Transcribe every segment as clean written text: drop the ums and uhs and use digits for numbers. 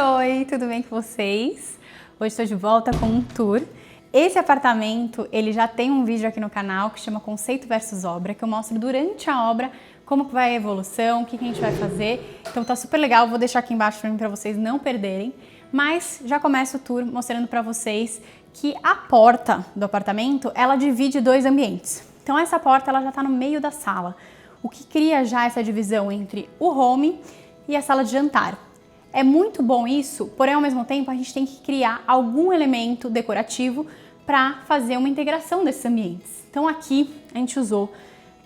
Oi, tudo bem com vocês? Hoje estou de volta com um tour. Esse apartamento, ele já tem um vídeo aqui no canal que chama Conceito versus Obra, que eu mostro durante a obra como que vai a evolução, o que a gente vai fazer. Então tá super legal, vou deixar aqui embaixo para vocês não perderem. Mas já começo o tour mostrando para vocês que a porta do apartamento, ela divide dois ambientes. Então essa porta, ela já está no meio da sala, o que cria já essa divisão entre o home e a sala de jantar. É muito bom isso, porém ao mesmo tempo a gente tem que criar algum elemento decorativo para fazer uma integração desses ambientes. Então aqui a gente usou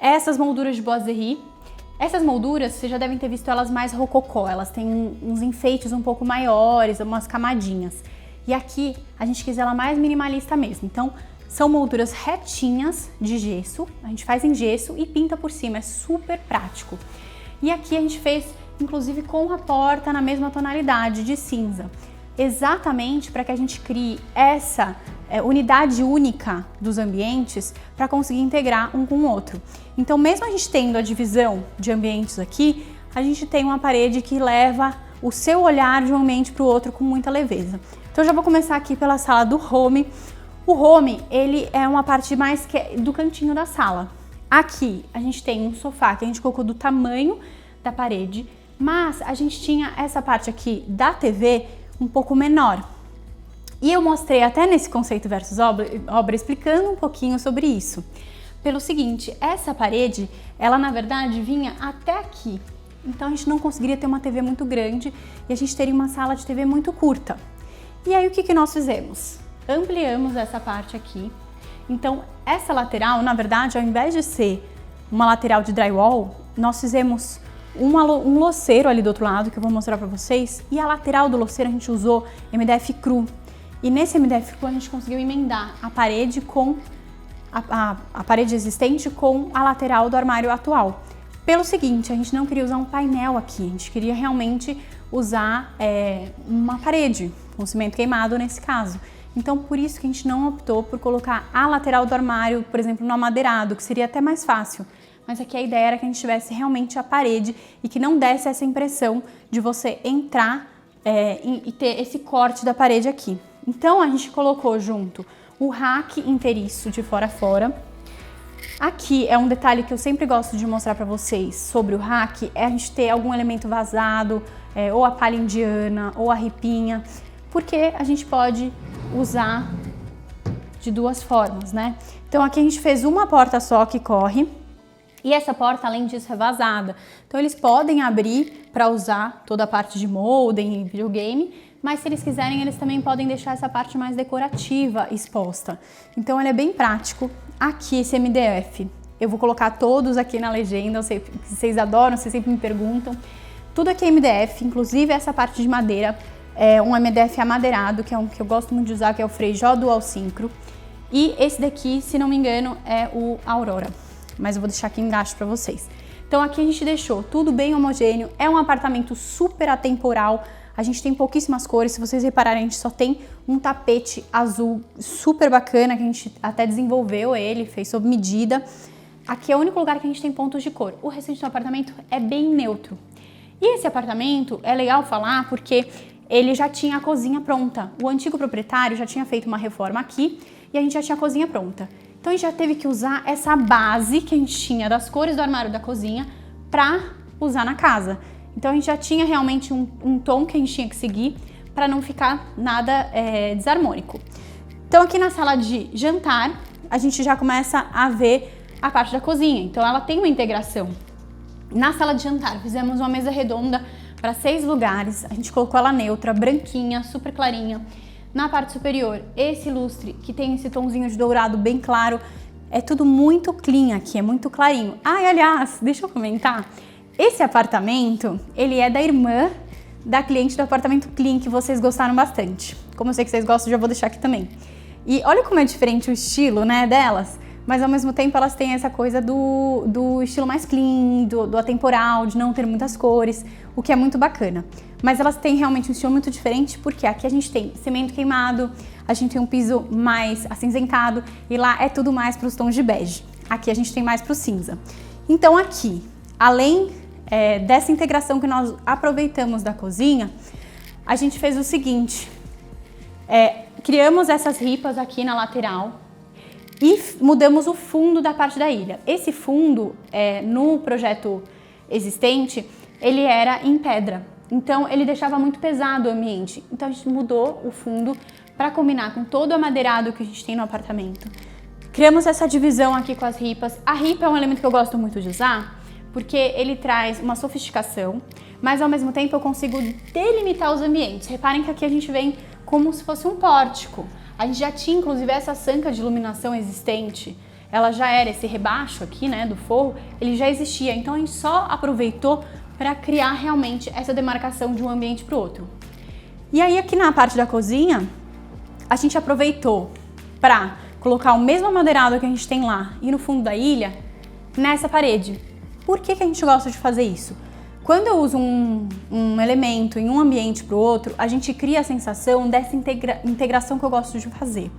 essas molduras de boiserie. Essas molduras, vocês já devem ter visto elas mais rococó, elas têm uns enfeites um pouco maiores, umas camadinhas. E aqui a gente quis ela mais minimalista mesmo, então são molduras retinhas de gesso, a gente faz em gesso e pinta por cima, é super prático. E aqui a gente fez inclusive com a porta na mesma tonalidade de cinza, exatamente para que a gente crie essa unidade única dos ambientes para conseguir integrar um com o outro. Então, mesmo a gente tendo a divisão de ambientes aqui, a gente tem uma parede que leva o seu olhar de um ambiente para o outro com muita leveza. Então, eu já vou começar aqui pela sala do home. O home, ele é uma parte mais do cantinho da sala. Aqui, a gente tem um sofá que a gente colocou do tamanho da parede, mas a gente tinha essa parte aqui da TV um pouco menor. E eu mostrei até nesse Conceito versus Obra explicando um pouquinho sobre isso. Pelo seguinte, essa parede, ela na verdade vinha até aqui. Então a gente não conseguiria ter uma TV muito grande e a gente teria uma sala de TV muito curta. E aí o que nós fizemos? Ampliamos essa parte aqui. Então essa lateral, na verdade, ao invés de ser uma lateral de drywall, nós fizemos um loceiro ali do outro lado, que eu vou mostrar pra vocês, e a lateral do loceiro a gente usou MDF cru. E nesse MDF cru a gente conseguiu emendar a parede com a parede existente com a lateral do armário atual. Pelo seguinte, a gente não queria usar um painel aqui, a gente queria realmente usar uma parede, com cimento queimado nesse caso. Então por isso que a gente não optou por colocar a lateral do armário, por exemplo, no amadeirado, que seria até mais fácil. Mas aqui a ideia era que a gente tivesse realmente a parede e que não desse essa impressão de você entrar e ter esse corte da parede aqui. Então a gente colocou junto o rack inteiriço de fora a fora. Aqui é um detalhe que eu sempre gosto de mostrar para vocês sobre o rack, é a gente ter algum elemento vazado, ou a palha indiana, ou a ripinha, porque a gente pode usar de duas formas, né? Então aqui a gente fez uma porta só que corre. E essa porta, além disso, é vazada. Então eles podem abrir para usar toda a parte de molden e videogame, mas se eles quiserem, eles também podem deixar essa parte mais decorativa exposta. Então ele é bem prático. Aqui esse MDF, eu vou colocar todos aqui na legenda, eu sei que vocês adoram, vocês sempre me perguntam. Tudo aqui é MDF, inclusive essa parte de madeira é um MDF amadeirado, que é um que eu gosto muito de usar, que é o Frejó Dual Synchro. E esse daqui, se não me engano, é o Aurora. Mas eu vou deixar aqui embaixo para vocês. Então aqui a gente deixou tudo bem homogêneo, é um apartamento super atemporal, a gente tem pouquíssimas cores, se vocês repararem a gente só tem um tapete azul super bacana, que a gente até desenvolveu ele, fez sob medida. Aqui é o único lugar que a gente tem pontos de cor, o restante do apartamento é bem neutro. E esse apartamento é legal falar porque ele já tinha a cozinha pronta, o antigo proprietário já tinha feito uma reforma aqui e a gente já tinha a cozinha pronta. Então a gente já teve que usar essa base que a gente tinha das cores do armário da cozinha para usar na casa. Então a gente já tinha realmente um tom que a gente tinha que seguir para não ficar nada desarmônico. Então aqui na sala de jantar a gente já começa a ver a parte da cozinha. Então ela tem uma integração. Na sala de jantar fizemos uma mesa redonda para 6 lugares. A gente colocou ela neutra, branquinha, super clarinha. Na parte superior, esse lustre que tem esse tomzinho de dourado bem claro, é tudo muito clean aqui, é muito clarinho. Ah, e aliás, deixa eu comentar, esse apartamento, ele é da irmã da cliente do apartamento clean, que vocês gostaram bastante. Como eu sei que vocês gostam, já vou deixar aqui também. E olha como é diferente o estilo, né, delas, mas ao mesmo tempo elas têm essa coisa do estilo mais clean, do atemporal, de não ter muitas cores, o que é muito bacana. Mas elas têm realmente um estilo muito diferente, porque aqui a gente tem cimento queimado, a gente tem um piso mais acinzentado e lá é tudo mais para os tons de bege. Aqui a gente tem mais para o cinza. Então aqui, além dessa integração que nós aproveitamos da cozinha, a gente fez o seguinte, criamos essas ripas aqui na lateral e mudamos o fundo da parte da ilha. Esse fundo, no projeto existente, ele era em pedra, então ele deixava muito pesado o ambiente. Então a gente mudou o fundo para combinar com todo o amadeirado que a gente tem no apartamento. Criamos essa divisão aqui com as ripas. A ripa é um elemento que eu gosto muito de usar, porque ele traz uma sofisticação, mas ao mesmo tempo eu consigo delimitar os ambientes. Reparem que aqui a gente vem como se fosse um pórtico. A gente já tinha inclusive essa sanca de iluminação existente, ela já era esse rebaixo aqui, né, do forro, ele já existia, então a gente só aproveitou para criar realmente essa demarcação de um ambiente para o outro. E aí aqui na parte da cozinha, a gente aproveitou para colocar o mesmo amadeirado que a gente tem lá e no fundo da ilha, nessa parede. Por que a gente gosta de fazer isso? Quando eu uso um elemento em um ambiente para o outro, a gente cria a sensação dessa integração que eu gosto de fazer.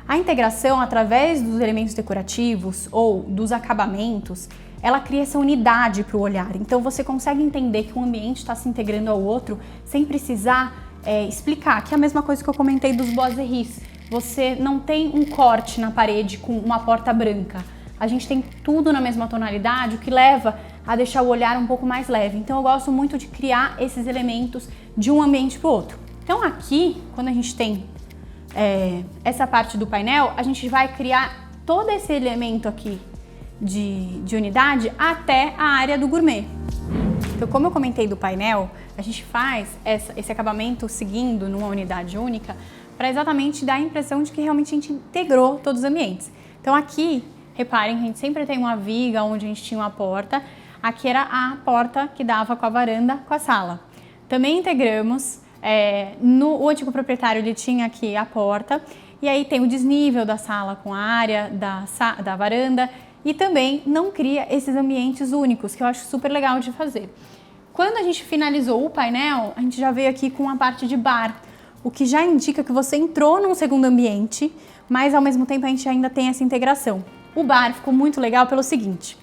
A integração, através dos elementos decorativos ou dos acabamentos, ela cria essa unidade para o olhar. Então você consegue entender que um ambiente está se integrando ao outro sem precisar explicar, que é a mesma coisa que eu comentei dos boiseries. Você não tem um corte na parede com uma porta branca. A gente tem tudo na mesma tonalidade, o que leva a deixar o olhar um pouco mais leve. Então eu gosto muito de criar esses elementos de um ambiente para o outro. Então aqui, quando a gente tem essa parte do painel, a gente vai criar todo esse elemento aqui de unidade até a área do gourmet. Então, como eu comentei do painel, a gente faz esse acabamento seguindo numa unidade única para exatamente dar a impressão de que realmente a gente integrou todos os ambientes. Então aqui, reparem que a gente sempre tem uma viga onde a gente tinha uma porta. Aqui era a porta que dava com a varanda, com a sala. Também integramos, o antigo proprietário ele tinha aqui a porta, e aí tem o desnível da sala com a área da varanda, e também não cria esses ambientes únicos, que eu acho super legal de fazer. Quando a gente finalizou o painel, a gente já veio aqui com a parte de bar, o que já indica que você entrou num segundo ambiente, mas ao mesmo tempo a gente ainda tem essa integração. O bar ficou muito legal pelo seguinte,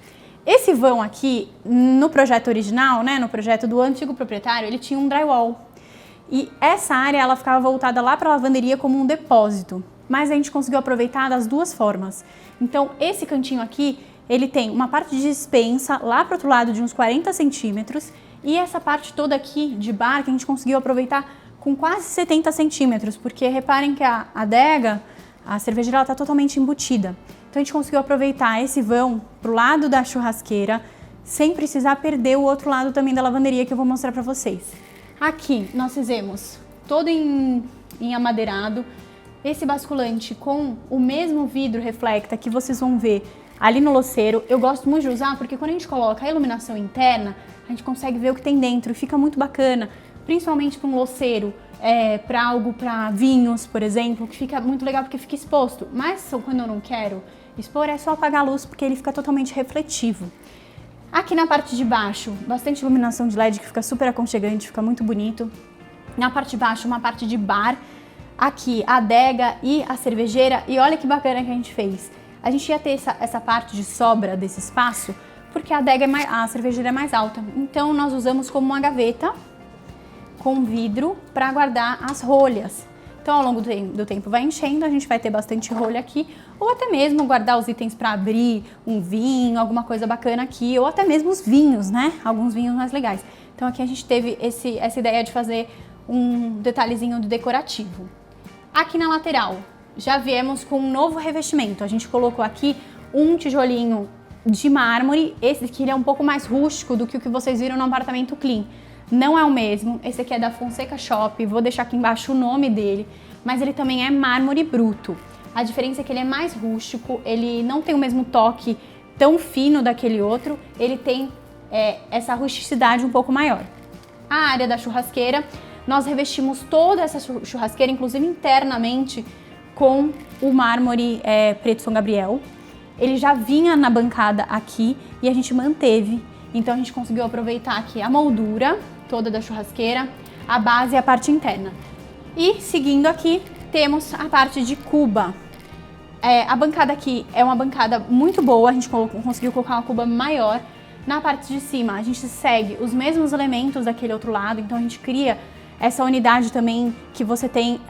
esse vão aqui, no projeto original, né, no projeto do antigo proprietário, ele tinha um drywall. E essa área, ela ficava voltada lá para a lavanderia como um depósito, mas a gente conseguiu aproveitar das duas formas. Então, esse cantinho aqui, ele tem uma parte de despensa lá para o outro lado de uns 40 centímetros e essa parte toda aqui de bar que a gente conseguiu aproveitar com quase 70 centímetros, porque reparem que a adega, a cervejeira, ela está totalmente embutida. Então a gente conseguiu aproveitar esse vão pro lado da churrasqueira, sem precisar perder o outro lado também da lavanderia que eu vou mostrar para vocês. Aqui nós fizemos todo em amadeirado, esse basculante com o mesmo vidro reflecta que vocês vão ver ali no louceiro. Eu gosto muito de usar porque quando a gente coloca a iluminação interna, a gente consegue ver o que tem dentro e fica muito bacana, principalmente para um louceiro. Para algo, para vinhos, por exemplo, que fica muito legal porque fica exposto. Mas quando eu não quero expor, é só apagar a luz porque ele fica totalmente refletivo. Aqui na parte de baixo, bastante iluminação de LED que fica super aconchegante, fica muito bonito. Na parte de baixo, uma parte de bar. Aqui a adega e a cervejeira. E olha que bacana que a gente fez. A gente ia ter essa parte de sobra desse espaço porque a adega a cervejeira é mais alta. Então nós usamos como uma gaveta com vidro para guardar as rolhas. Então, ao longo do tempo vai enchendo, a gente vai ter bastante rolha aqui, ou até mesmo guardar os itens para abrir um vinho, alguma coisa bacana aqui, ou até mesmo os vinhos, né? Alguns vinhos mais legais. Então, aqui a gente teve essa ideia de fazer um detalhezinho do decorativo. Aqui na lateral, já viemos com um novo revestimento. A gente colocou aqui um tijolinho de mármore, esse aqui ele é um pouco mais rústico do que o que vocês viram no apartamento Clean. Não é o mesmo, esse aqui é da Fonseca Shop, vou deixar aqui embaixo o nome dele, mas ele também é mármore bruto. A diferença é que ele é mais rústico, ele não tem o mesmo toque tão fino daquele outro, ele tem essa rusticidade um pouco maior. A área da churrasqueira, nós revestimos toda essa churrasqueira, inclusive internamente, com o mármore preto São Gabriel. Ele já vinha na bancada aqui e a gente manteve, então a gente conseguiu aproveitar aqui a moldura toda da churrasqueira, a base e a parte interna. E seguindo aqui, temos a parte de cuba. A bancada aqui é uma bancada muito boa, a gente conseguiu colocar uma cuba maior. Na parte de cima, a gente segue os mesmos elementos daquele outro lado, então a gente cria essa unidade também que você tem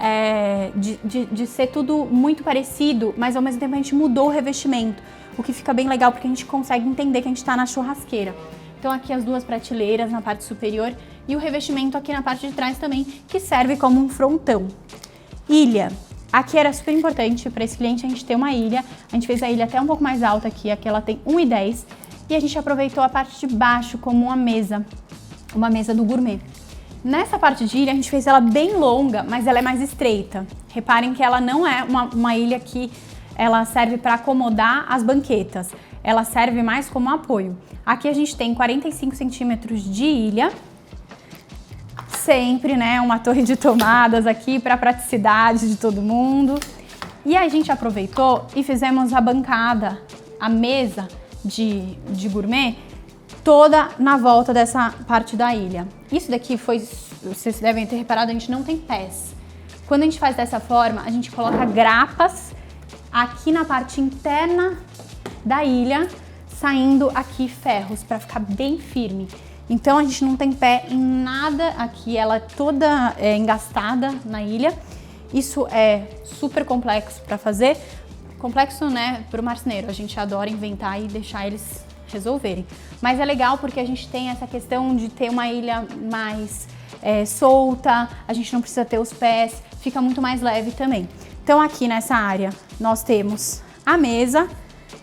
de ser tudo muito parecido, mas ao mesmo tempo a gente mudou o revestimento, o que fica bem legal porque a gente consegue entender que a gente está na churrasqueira. Então aqui as duas prateleiras na parte superior e o revestimento aqui na parte de trás também, que serve como um frontão. Ilha. Aqui era super importante para esse cliente a gente ter uma ilha. A gente fez a ilha até um pouco mais alta aqui ela tem 1,10 e a gente aproveitou a parte de baixo como uma mesa do gourmet. Nessa parte de ilha a gente fez ela bem longa, mas ela é mais estreita. Reparem que ela não é uma ilha que ela serve para acomodar as banquetas. Ela serve mais como apoio. Aqui a gente tem 45 centímetros de ilha. Sempre, né, uma torre de tomadas aqui para praticidade de todo mundo. E a gente aproveitou e fizemos a bancada, a mesa de gourmet, toda na volta dessa parte da ilha. Isso daqui vocês devem ter reparado, a gente não tem pés. Quando a gente faz dessa forma, a gente coloca grapas aqui na parte interna da ilha, saindo aqui ferros para ficar bem firme. Então a gente não tem pé em nada aqui, ela é toda engastada na ilha. Isso é super complexo para fazer. Complexo, né, para o marceneiro, a gente adora inventar e deixar eles resolverem. Mas é legal porque a gente tem essa questão de ter uma ilha mais solta, a gente não precisa ter os pés, fica muito mais leve também. Então aqui nessa área nós temos a mesa,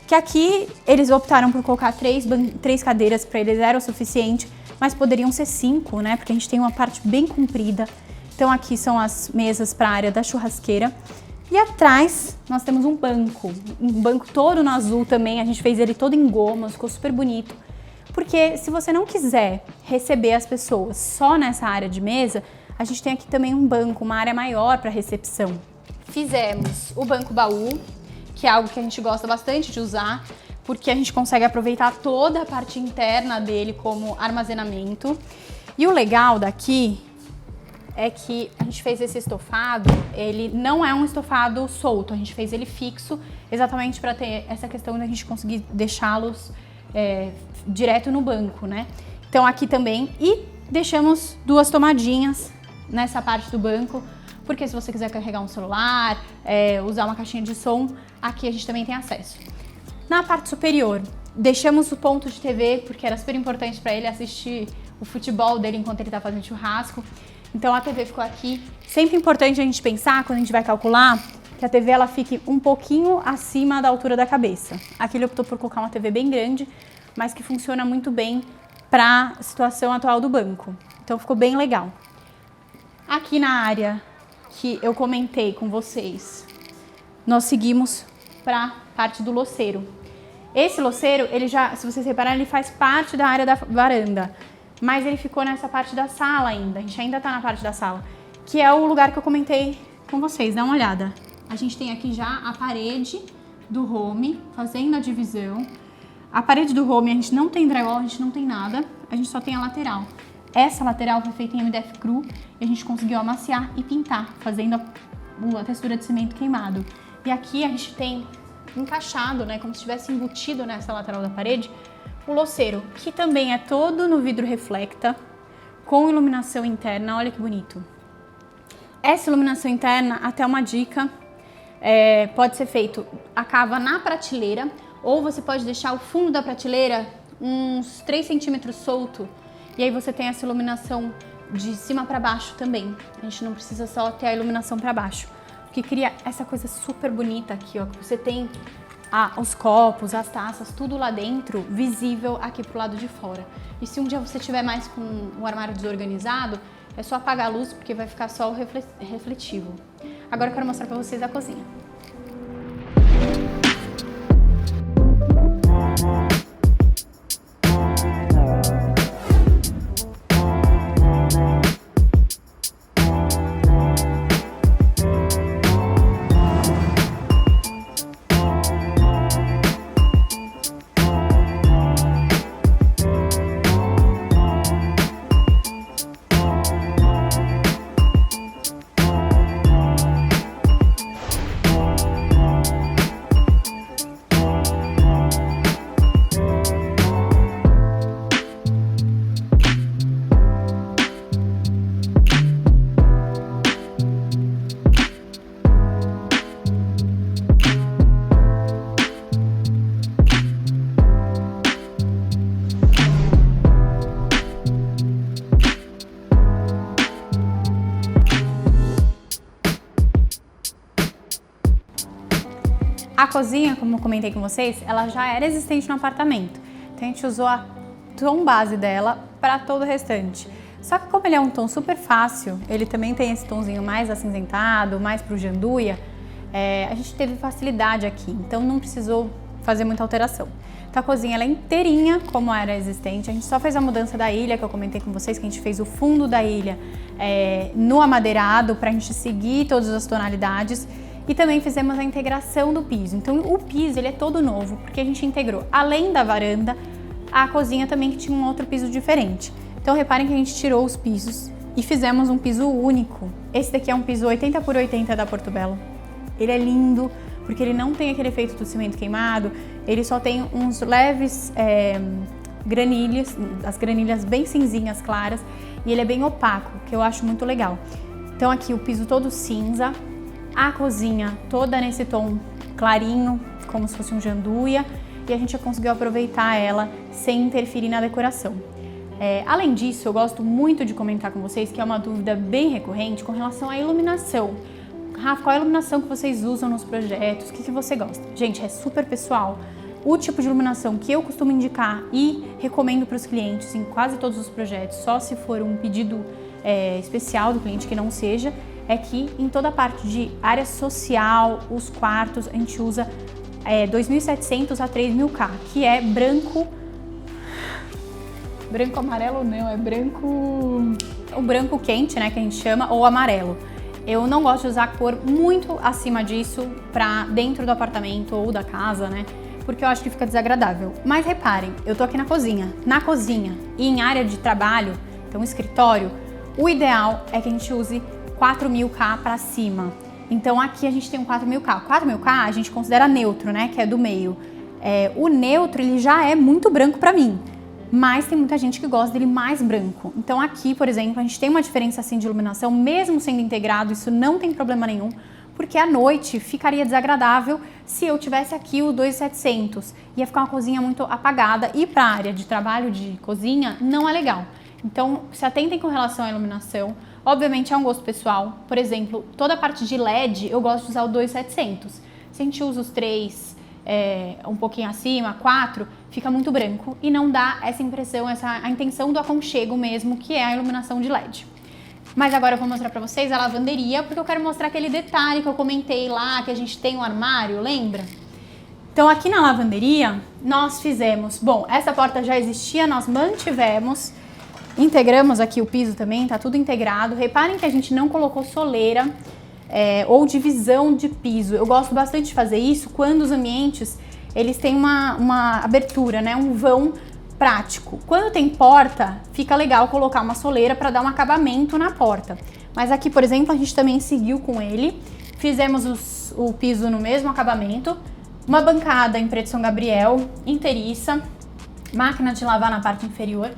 que aqui eles optaram por colocar três cadeiras, para eles era o suficiente, mas poderiam ser 5, né? Porque a gente tem uma parte bem comprida. Então aqui são as mesas para a área da churrasqueira. E atrás nós temos um banco todo no azul também, a gente fez ele todo em gomas, ficou super bonito. Porque se você não quiser receber as pessoas só nessa área de mesa, a gente tem aqui também um banco, uma área maior para recepção. Fizemos o banco baú, que é algo que a gente gosta bastante de usar, porque a gente consegue aproveitar toda a parte interna dele como armazenamento. E o legal daqui é que a gente fez esse estofado, ele não é um estofado solto, a gente fez ele fixo, exatamente para ter essa questão de a gente conseguir deixá-los direto no banco, né? Então aqui também, e deixamos 2 tomadinhas nessa parte do banco, porque se você quiser carregar um celular, usar uma caixinha de som, aqui a gente também tem acesso. Na parte superior, deixamos o ponto de TV, porque era super importante para ele assistir o futebol dele enquanto ele está fazendo churrasco. Então a TV ficou aqui. Sempre importante a gente pensar, quando a gente vai calcular, que a TV ela fique um pouquinho acima da altura da cabeça. Aqui ele optou por colocar uma TV bem grande, mas que funciona muito bem para a situação atual do banco. Então ficou bem legal. Aqui na área que eu comentei com vocês, nós seguimos para a parte do louceiro. Esse louceiro, ele já, se vocês repararem, ele faz parte da área da varanda, mas ele ficou nessa parte da sala ainda, a gente ainda tá na parte da sala, que é o lugar que eu comentei com vocês, dá uma olhada. A gente tem aqui já a parede do home, fazendo a divisão. A parede do home a gente não tem drywall, a gente não tem nada, a gente só tem a lateral. Essa lateral foi feita em MDF cru e a gente conseguiu amaciar e pintar, fazendo a textura de cimento queimado. E aqui a gente tem encaixado, né, como se tivesse embutido nessa lateral da parede, o louceiro, que também é todo no vidro reflecta, com iluminação interna, olha que bonito. Essa iluminação interna, até uma dica, pode ser feito a cava na prateleira, ou você pode deixar o fundo da prateleira uns 3 centímetros solto, e aí você tem essa iluminação de cima para baixo também. A gente não precisa só ter a iluminação para baixo, que cria essa coisa super bonita aqui, ó, que você tem os copos, as taças, tudo lá dentro, visível aqui pro lado de fora. E se um dia você tiver mais com o armário desorganizado, é só apagar a luz, porque vai ficar só o refletivo. Agora eu quero mostrar pra vocês a cozinha. cozinha, como eu comentei com vocês, ela já era existente no apartamento. Então a gente usou a tom base dela para todo o restante. Só que como ele é um tom super fácil, ele também tem esse tomzinho mais acinzentado, mais pro janduia, a gente teve facilidade aqui, então não precisou fazer muita alteração. Então a cozinha ela é inteirinha como era existente, a gente só fez a mudança da ilha, que eu comentei com vocês, que a gente fez o fundo da ilha no amadeirado, pra gente seguir todas as tonalidades, e também fizemos a integração do piso. Então o piso ele é todo novo, porque a gente integrou, além da varanda, a cozinha também que tinha um outro piso diferente. Então reparem que a gente tirou os pisos e fizemos um piso único. Esse daqui é um piso 80 por 80 da Portobello. Ele é lindo, porque ele não tem aquele efeito do cimento queimado, ele só tem uns leves granilhas, as granilhas bem cinzinhas claras, e ele é bem opaco, que eu acho muito legal. Então aqui o piso todo cinza, a cozinha toda nesse tom clarinho, como se fosse um janduia, e a gente já conseguiu aproveitar ela sem interferir na decoração. Além disso, eu gosto muito de comentar com vocês que é uma dúvida bem recorrente com relação à iluminação. Rafa, qual é a iluminação que vocês usam nos projetos? O que você gosta? Gente, é super pessoal. O tipo de iluminação que eu costumo indicar e recomendo para os clientes em quase todos os projetos, só se for um pedido especial do cliente que não seja, é que em toda a parte de área social, os quartos, a gente usa 2.700 a 3.000K, que é branco amarelo não, é branco... O branco quente, né, que a gente chama, ou amarelo. Eu não gosto de usar cor muito acima disso pra dentro do apartamento ou da casa, né? Porque eu acho que fica desagradável. Mas reparem, eu tô aqui na cozinha. Na cozinha e em área de trabalho, então escritório, o ideal é que a gente use 4.000K pra cima. Então aqui a gente tem um 4.000K. 4.000K a gente considera neutro, né? Que é do meio. O neutro, ele já é muito branco pra mim. Mas tem muita gente que gosta dele mais branco. Então aqui, por exemplo, a gente tem uma diferença assim de iluminação, mesmo sendo integrado, isso não tem problema nenhum, porque à noite ficaria desagradável se eu tivesse aqui o 2.700. Ia ficar uma cozinha muito apagada e para a área de trabalho de cozinha não é legal. Então se atentem com relação à iluminação. Obviamente é um gosto pessoal. Por exemplo, toda a parte de LED eu gosto de usar o 2.700. Se a gente usa os 3... um pouquinho acima, 4, fica muito branco e não dá essa impressão, a intenção do aconchego mesmo, que é a iluminação de LED. Mas agora eu vou mostrar pra vocês a lavanderia, porque eu quero mostrar aquele detalhe que eu comentei lá, que a gente tem um armário, lembra? Então aqui na lavanderia, nós fizemos, bom, essa porta já existia, nós mantivemos, integramos aqui o piso também, tá tudo integrado. Reparem que a gente não colocou soleira, ou divisão de piso. Eu gosto bastante de fazer isso quando os ambientes eles têm uma abertura, né? Um vão prático. Quando tem porta, fica legal colocar uma soleira para dar um acabamento na porta. Mas aqui, por exemplo, a gente também seguiu com ele. Fizemos o piso no mesmo acabamento. Uma bancada em preto São Gabriel, inteiriça. Máquina de lavar na parte inferior.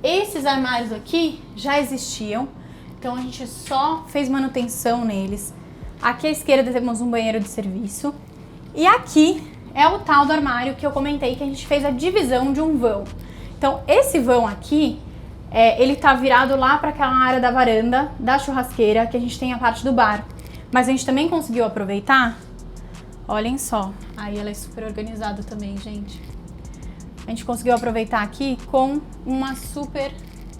Esses armários aqui já existiam. Então a gente só fez manutenção neles. Aqui à esquerda temos um banheiro de serviço. E aqui é o tal do armário que eu comentei que a gente fez a divisão de um vão. Então esse vão aqui, ele tá virado lá para aquela área da varanda, da churrasqueira, que a gente tem a parte do bar. Mas a gente também conseguiu aproveitar, olhem só. Aí ela é super organizada também, gente. A gente conseguiu aproveitar aqui com uma super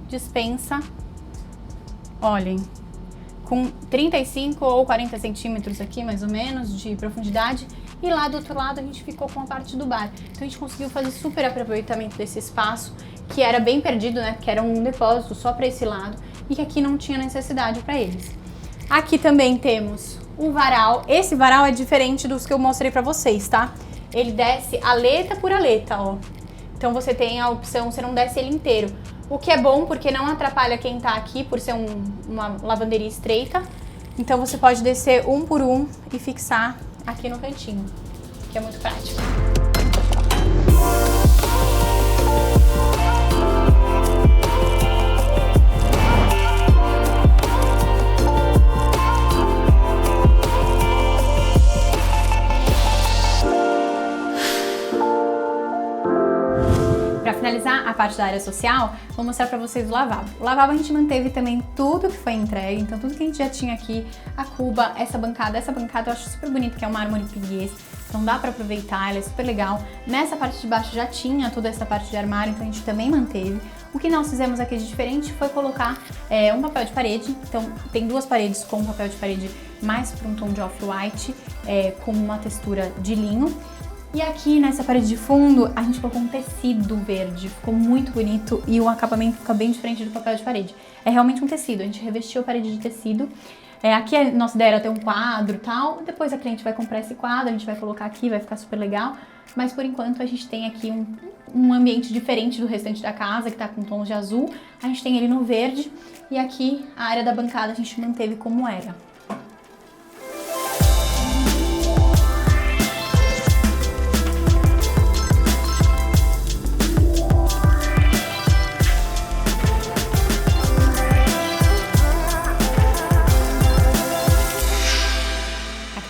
despensa. Olhem, com 35 ou 40 centímetros aqui, mais ou menos, de profundidade. E lá do outro lado a gente ficou com a parte do bar. Então a gente conseguiu fazer super aproveitamento desse espaço, que era bem perdido, né? Porque era um depósito só para esse lado e que aqui não tinha necessidade para eles. Aqui também temos um varal. Esse varal é diferente dos que eu mostrei para vocês, tá? Ele desce aleta por aleta, ó. Então você tem a opção, você não desce ele inteiro. O que é bom porque não atrapalha quem tá aqui por ser uma lavanderia estreita. Então você pode descer um por um e fixar aqui no cantinho, que é muito prático. Para finalizar a parte da área social, vou mostrar para vocês o lavabo. O lavabo a gente manteve também tudo que foi entregue, então tudo que a gente já tinha aqui, a cuba, essa bancada eu acho super bonito, que é um mármore piguês. então dá para aproveitar, ela é super legal. Nessa parte de baixo já tinha toda essa parte de armário, então a gente também manteve. O que nós fizemos aqui de diferente foi colocar um papel de parede, então tem duas paredes com um papel de parede mais para um tom de off-white, com uma textura de linho. E aqui nessa parede de fundo a gente colocou um tecido verde, ficou muito bonito e o acabamento fica bem diferente do papel de parede. É realmente um tecido, a gente revestiu a parede de tecido. Aqui a nossa ideia era ter um quadro e tal, depois a cliente vai comprar esse quadro, a gente vai colocar aqui, vai ficar super legal. Mas por enquanto a gente tem aqui um ambiente diferente do restante da casa, que tá com tons de azul. A gente tem ele no verde e aqui a área da bancada a gente manteve como era.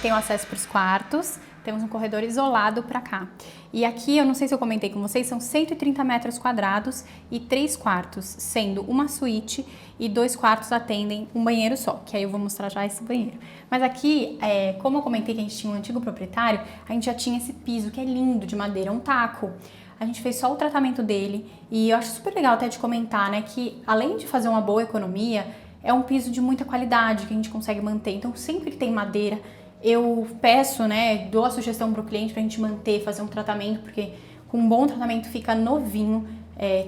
Tem o acesso para os quartos, temos um corredor isolado para cá. E aqui, eu não sei se eu comentei com vocês, são 130 metros quadrados e 3 quartos, sendo uma suíte e 2 quartos atendem um banheiro só, que aí eu vou mostrar já esse banheiro. Mas aqui, como eu comentei que a gente tinha um antigo proprietário, a gente já tinha esse piso que é lindo, de madeira, um taco. A gente fez só o tratamento dele e eu acho super legal até de comentar, né, que além de fazer uma boa economia, é um piso de muita qualidade que a gente consegue manter. Então sempre que tem madeira, eu peço, né, dou a sugestão para o cliente pra gente manter, fazer um tratamento, porque com um bom tratamento fica novinho,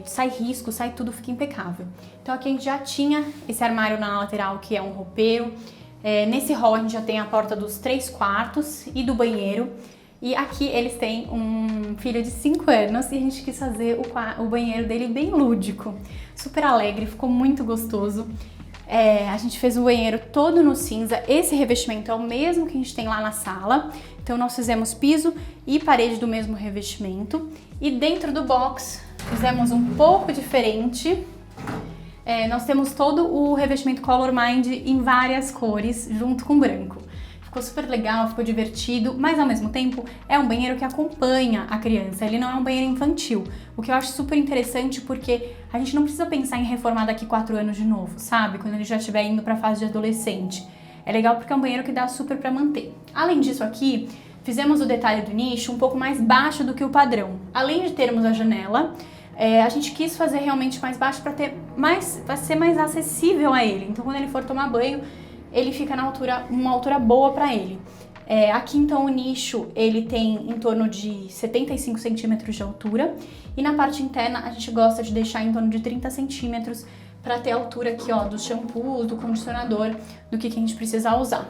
sai risco, sai tudo, fica impecável. Então aqui a gente já tinha esse armário na lateral que é um roupeiro. Nesse hall a gente já tem a porta dos 3 quartos e do banheiro. E aqui eles têm um filho de 5 anos e a gente quis fazer o banheiro dele bem lúdico, super alegre, ficou muito gostoso. A gente fez o banheiro todo no cinza, esse revestimento é o mesmo que a gente tem lá na sala, então nós fizemos piso e parede do mesmo revestimento. E dentro do box fizemos um pouco diferente, nós temos todo o revestimento Color Mind em várias cores, junto com branco. Ficou super legal, ficou divertido, mas ao mesmo tempo é um banheiro que acompanha a criança, ele não é um banheiro infantil, o que eu acho super interessante porque a gente não precisa pensar em reformar daqui 4 anos de novo, sabe? Quando ele já estiver indo para a fase de adolescente. É legal porque é um banheiro que dá super para manter. Além disso aqui, fizemos o detalhe do nicho um pouco mais baixo do que o padrão. Além de termos a janela, a gente quis fazer realmente mais baixo para ser mais acessível a ele. Então quando ele for tomar banho, ele fica uma altura boa para ele. Aqui então o nicho ele tem em torno de 75 centímetros de altura e na parte interna a gente gosta de deixar em torno de 30 centímetros para ter a altura aqui ó, dos shampoos, do condicionador, do que a gente precisa usar.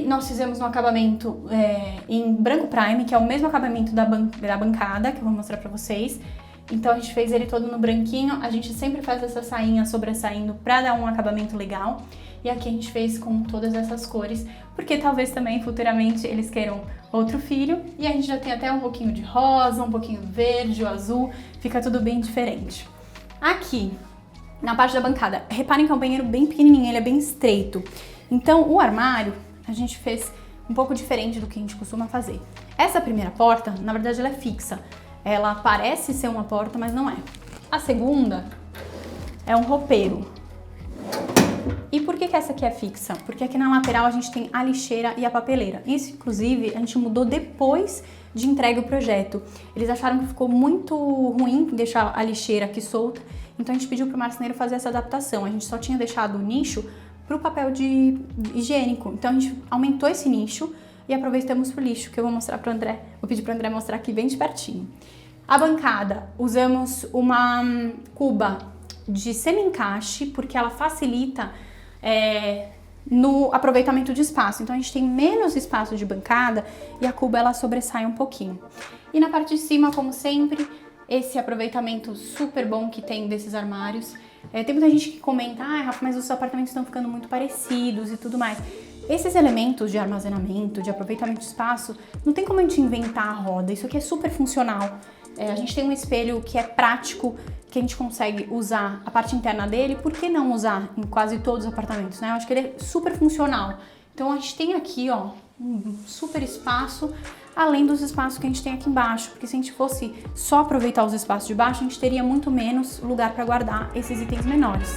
Nós fizemos um acabamento em branco prime, que é o mesmo acabamento da bancada, que eu vou mostrar para vocês. Então a gente fez ele todo no branquinho, a gente sempre faz essa sainha sobressaindo para dar um acabamento legal. E aqui a gente fez com todas essas cores, porque talvez também futuramente eles queiram outro filho. E a gente já tem até um pouquinho de rosa, um pouquinho verde, o azul, fica tudo bem diferente. Aqui, na parte da bancada, reparem que é um banheiro bem pequenininho, ele é bem estreito. Então o armário a gente fez um pouco diferente do que a gente costuma fazer. Essa primeira porta, na verdade ela é fixa. Ela parece ser uma porta, mas não é. A segunda é um roupeiro. E por que essa aqui é fixa? Porque aqui na lateral a gente tem a lixeira e a papeleira. Isso, inclusive, a gente mudou depois de entregue o projeto. Eles acharam que ficou muito ruim deixar a lixeira aqui solta, então a gente pediu para o marceneiro fazer essa adaptação. A gente só tinha deixado o nicho para o papel higiênico. Então a gente aumentou esse nicho e aproveitamos para o lixo, que eu vou mostrar para o André. Vou pedir para o André mostrar aqui bem de pertinho. A bancada, usamos uma cuba de semi-encaixe, porque ela facilita no aproveitamento de espaço. Então a gente tem menos espaço de bancada e a cuba ela sobressai um pouquinho. E na parte de cima, como sempre, esse aproveitamento super bom que tem desses armários. Tem muita gente que comenta, Rafa, mas os apartamentos estão ficando muito parecidos e tudo mais. Esses elementos de armazenamento, de aproveitamento de espaço, não tem como a gente inventar a roda, isso aqui é super funcional. A gente tem um espelho que é prático, que a gente consegue usar a parte interna dele, por que não usar em quase todos os apartamentos, né? Eu acho que ele é super funcional. Então a gente tem aqui, ó, um super espaço, além dos espaços que a gente tem aqui embaixo, porque se a gente fosse só aproveitar os espaços de baixo, a gente teria muito menos lugar para guardar esses itens menores.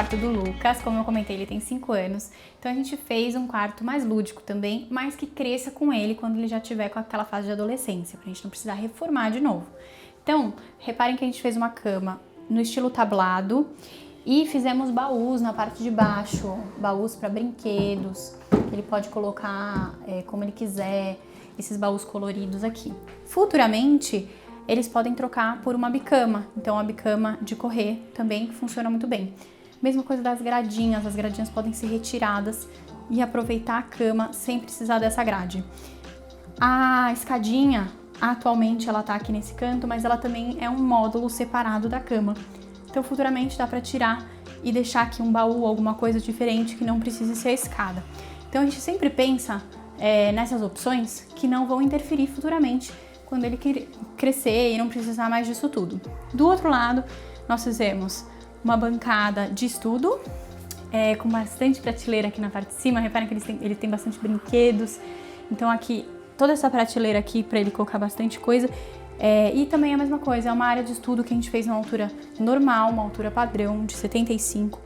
quarto do Lucas, como eu comentei, ele tem 5 anos, então a gente fez um quarto mais lúdico também, mas que cresça com ele quando ele já tiver com aquela fase de adolescência, pra gente não precisar reformar de novo. Então, reparem que a gente fez uma cama no estilo tablado e fizemos baús na parte de baixo, baús para brinquedos, ele pode colocar como ele quiser, esses baús coloridos aqui. Futuramente, eles podem trocar por uma bicama, então a bicama de correr também funciona muito bem. Mesma coisa das gradinhas, as gradinhas podem ser retiradas e aproveitar a cama sem precisar dessa grade. A escadinha, atualmente ela tá aqui nesse canto, mas ela também é um módulo separado da cama. Então futuramente dá para tirar e deixar aqui um baú, alguma coisa diferente que não precise ser a escada. Então a gente sempre pensa nessas opções que não vão interferir futuramente quando ele crescer e não precisar mais disso tudo. Do outro lado, nós fizemos uma bancada de estudo, com bastante prateleira aqui na parte de cima. Reparem que ele tem bastante brinquedos, então aqui, toda essa prateleira aqui para ele colocar bastante coisa. E também a mesma coisa, é uma área de estudo que a gente fez numa altura normal, uma altura padrão de 75.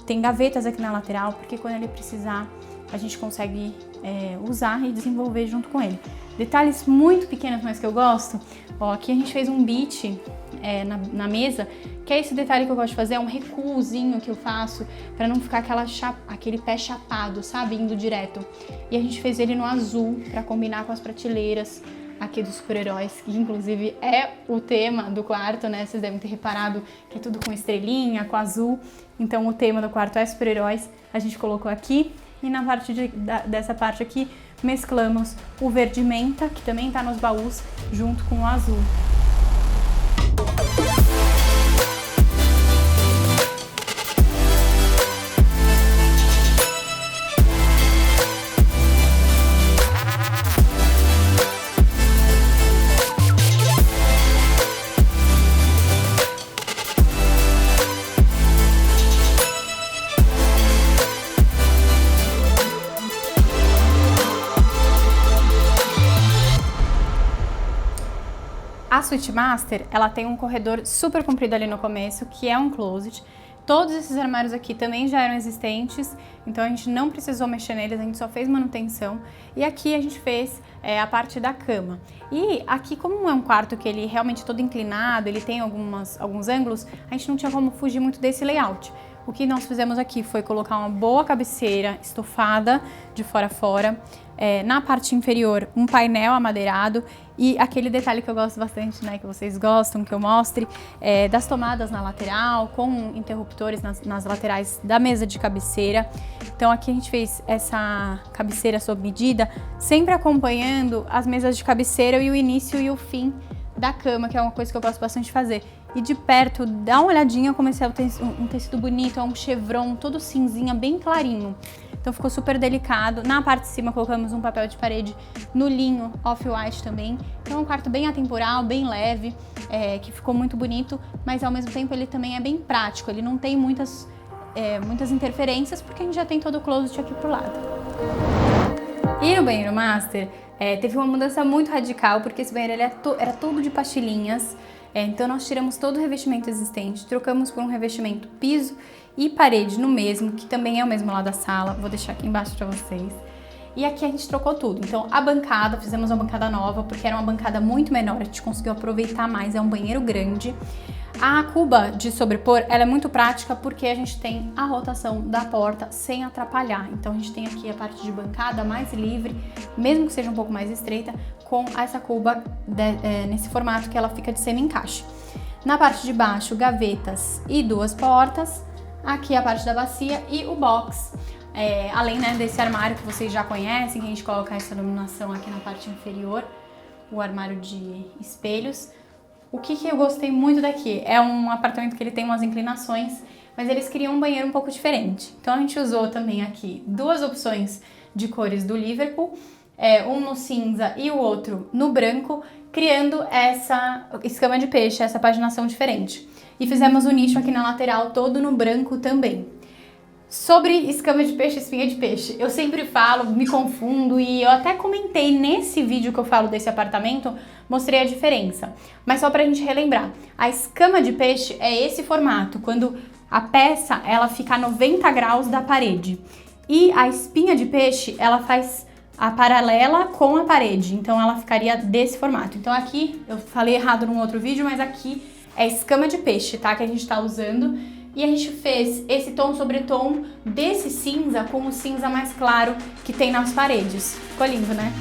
Tem gavetas aqui na lateral, porque quando ele precisar, a gente consegue usar e desenvolver junto com ele. Detalhes muito pequenos, mas que eu gosto. Ó, aqui a gente fez um beach na mesa, que é esse detalhe que eu gosto de fazer, é um recuozinho que eu faço para não ficar aquele pé chapado, sabe, indo direto. E a gente fez ele no azul para combinar com as prateleiras aqui dos super-heróis, que inclusive é o tema do quarto, né? Vocês devem ter reparado que é tudo com estrelinha, com azul. Então o tema do quarto é super-heróis, a gente colocou aqui. E na parte dessa parte aqui, mesclamos o verde menta, que também tá nos baús, junto com o azul. A Suite Master, ela tem um corredor super comprido ali no começo, que é um closet. Todos esses armários aqui também já eram existentes, então a gente não precisou mexer neles, a gente só fez manutenção. E aqui a gente fez a parte da cama. E aqui, como é um quarto que ele realmente é todo inclinado, ele tem alguns ângulos, a gente não tinha como fugir muito desse layout. O que nós fizemos aqui foi colocar uma boa cabeceira estofada de fora a fora, na parte inferior um painel amadeirado e aquele detalhe que eu gosto bastante, né, que vocês gostam que eu mostre, das tomadas na lateral, com interruptores nas laterais da mesa de cabeceira. Então aqui a gente fez essa cabeceira sob medida, sempre acompanhando as mesas de cabeceira e o início e o fim da cama, que é uma coisa que eu gosto bastante de fazer. E de perto, dá uma olhadinha como esse é um tecido bonito, é um chevron todo cinzinha, bem clarinho. Então ficou super delicado. Na parte de cima colocamos um papel de parede no linho off-white também. Então é um quarto bem atemporal, bem leve, que ficou muito bonito, mas ao mesmo tempo ele também é bem prático. Ele não tem muitas interferências, porque a gente já tem todo o closet aqui pro lado. E no banheiro master, teve uma mudança muito radical, porque esse banheiro era todo de pastilhinhas. Então nós tiramos todo o revestimento existente, trocamos por um revestimento piso e parede no mesmo, que também é o mesmo lá da sala, vou deixar aqui embaixo para vocês. E aqui a gente trocou tudo, então a bancada, fizemos uma bancada nova, porque era uma bancada muito menor, a gente conseguiu aproveitar mais, é um banheiro grande. A cuba de sobrepor, ela é muito prática porque a gente tem a rotação da porta sem atrapalhar. Então a gente tem aqui a parte de bancada mais livre, mesmo que seja um pouco mais estreita, com essa cuba nesse formato que ela fica de semi-encaixe. Na parte de baixo, gavetas e 2 portas. Aqui a parte da bacia e o box. Além, né, desse armário que vocês já conhecem, que a gente coloca essa iluminação aqui na parte inferior, o armário de espelhos. O que eu gostei muito daqui é um apartamento que ele tem umas inclinações, mas eles queriam um banheiro um pouco diferente. Então a gente usou também aqui 2 opções de cores do Liverpool, um no cinza e o outro no branco, criando essa escama de peixe, essa paginação diferente. E fizemos o nicho aqui na lateral todo no branco também. Sobre escama de peixe e espinha de peixe, eu sempre falo, me confundo e eu até comentei nesse vídeo que eu falo desse apartamento, mostrei a diferença. Mas só pra gente relembrar, a escama de peixe é esse formato, quando a peça ela fica a 90 graus da parede. E a espinha de peixe, ela faz a paralela com a parede, então ela ficaria desse formato. Então aqui, eu falei errado num outro vídeo, mas aqui é escama de peixe, tá? Que a gente tá usando. E a gente fez esse tom sobre tom desse cinza com o cinza mais claro que tem nas paredes. Ficou lindo, né?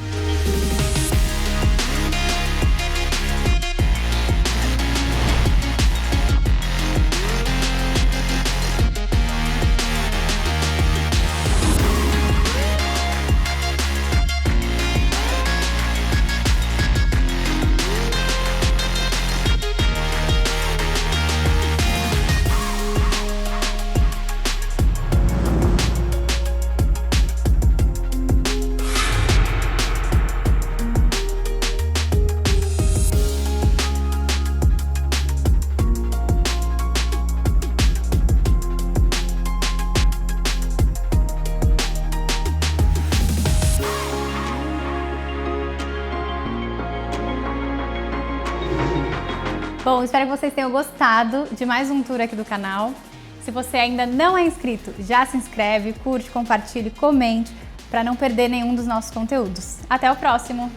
Bom, espero que vocês tenham gostado de mais um tour aqui do canal. Se você ainda não é inscrito, já se inscreve, curte, compartilhe, comente, para não perder nenhum dos nossos conteúdos. Até o próximo!